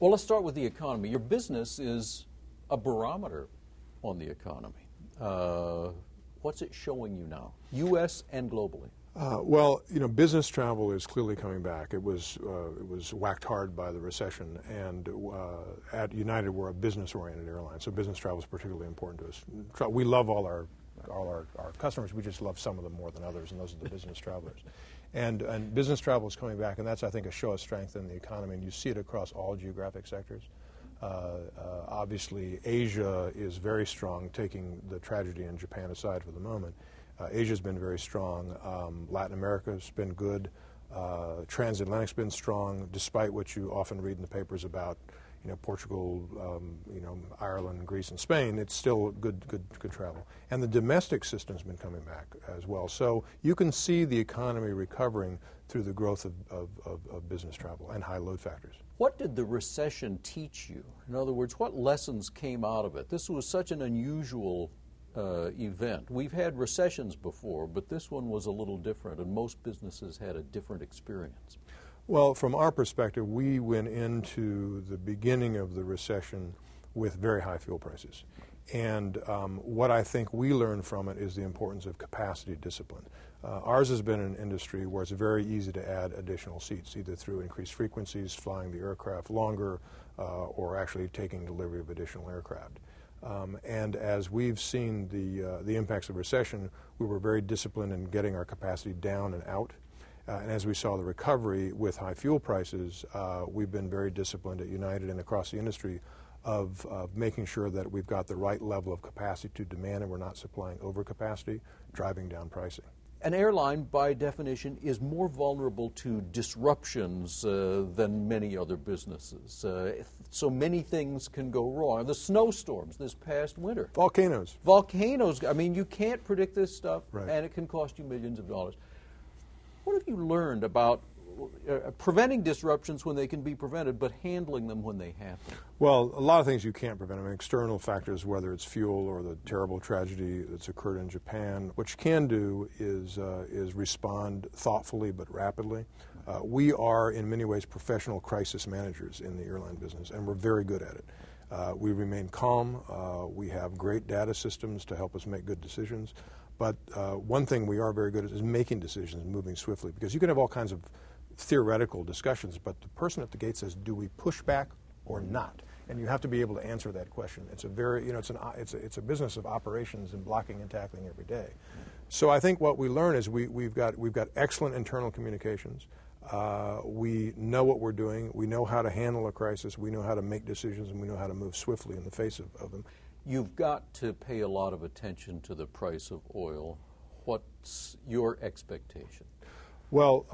Well, let's start with the economy. Your business is a barometer on the economy. What's it showing you now, U.S. and globally? Well, business travel is clearly coming back. It was whacked hard by the recession, and at United we're a business-oriented airline, so business travel is particularly important to us. We love all our customers. We just love some of them more than others, and those are the business travelers. And business travel is coming back, and that's, I think, a show of strength in the economy, and you see it across all geographic sectors. Obviously, Asia is very strong, taking the tragedy in Japan aside for the moment. Asia's been very strong. Latin America's been good. Transatlantic's been strong, despite what you often read in the papers about, Portugal, Ireland, Greece, and Spain. It's still good travel. And the domestic system's been coming back as well. So you can see the economy recovering through the growth of business travel and high load factors. What did the recession teach you? In other words, what lessons came out of it? This was such an unusual event. We've had recessions before, but this one was a little different, and most businesses had a different experience. Well, from our perspective, we went into the beginning of the recession with very high fuel prices. And what I think we learned from it is the importance of capacity discipline. Ours has been an industry where it's very easy to add additional seats, either through increased frequencies, flying the aircraft longer, or actually taking delivery of additional aircraft. And as we've seen the impacts of recession, we were very disciplined in getting our capacity down and out. And as we saw the recovery with high fuel prices, we've been very disciplined at United and across the industry of making sure that we've got the right level of capacity to demand and we're not supplying overcapacity, driving down pricing. An airline, by definition, is more vulnerable to disruptions than many other businesses. So many things can go wrong. The snowstorms this past winter. Volcanoes. Volcanoes. I mean, you can't predict this stuff, right, and it can cost you millions of dollars. What have you learned about preventing disruptions when they can be prevented, but handling them when they happen? Well, a lot of things you can't prevent. I mean, external factors, whether it's fuel or the terrible tragedy that's occurred in Japan. What you can do is respond thoughtfully but rapidly. We are, in many ways, professional crisis managers in the airline business, and we're very good at it. We remain calm. We have great data systems to help us make good decisions. But one thing we are very good at is making decisions and moving swiftly, because you can have all kinds of theoretical discussions, but the person at the gate says, do we push back or not? And you have to be able to answer that question. It's a very, it's a business of operations and blocking and tackling every day. So I think what we learn is we've got excellent internal communications. We know what we're doing. We know how to handle a crisis. We know how to make decisions, and we know how to move swiftly in the face of them. You've got to pay a lot of attention to the price of oil. What's your expectation? Well,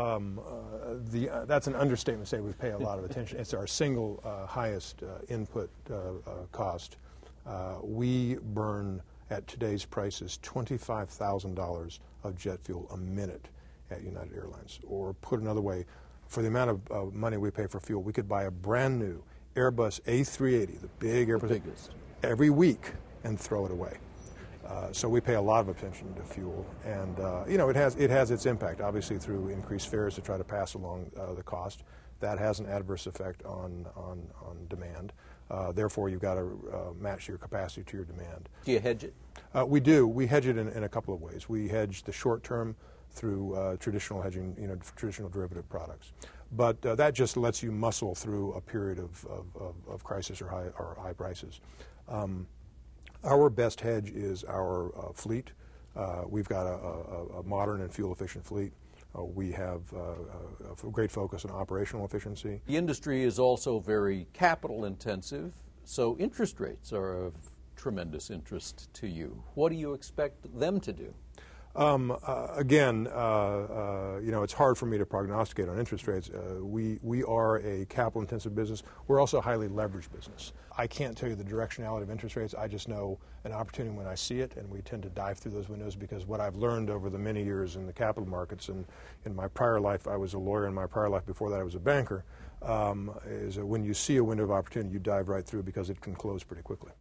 that's an understatement to say we pay a lot of attention. It's our single highest input cost. We burn, at today's prices, $25,000 of jet fuel a minute at United Airlines. Or put another way, for the amount of money we pay for fuel, we could buy a brand new Airbus A380, the big Airbus, every week and throw it away. So we pay a lot of attention to fuel, and it has its impact, obviously, through increased fares to try to pass along the cost. That has an adverse effect on demand. Therefore, you've got to match your capacity to your demand. Do you hedge it? We do. We hedge it in a couple of ways. We hedge the short term through traditional hedging, traditional derivative products. But that just lets you muscle through a period of crisis or high prices. Our best hedge is our fleet. We've got a modern and fuel-efficient fleet. We have a great focus on operational efficiency. The industry is also very capital-intensive, so interest rates are of tremendous interest to you. What do you expect them to do? Again, it's hard for me to prognosticate on interest rates. We are a capital-intensive business. We're also a highly leveraged business. I can't tell you the directionality of interest rates. I just know an opportunity when I see it, and we tend to dive through those windows, because what I've learned over the many years in the capital markets, and in my prior life, I was a lawyer. In my prior life before that, I was a banker, is that when you see a window of opportunity, you dive right through, because it can close pretty quickly.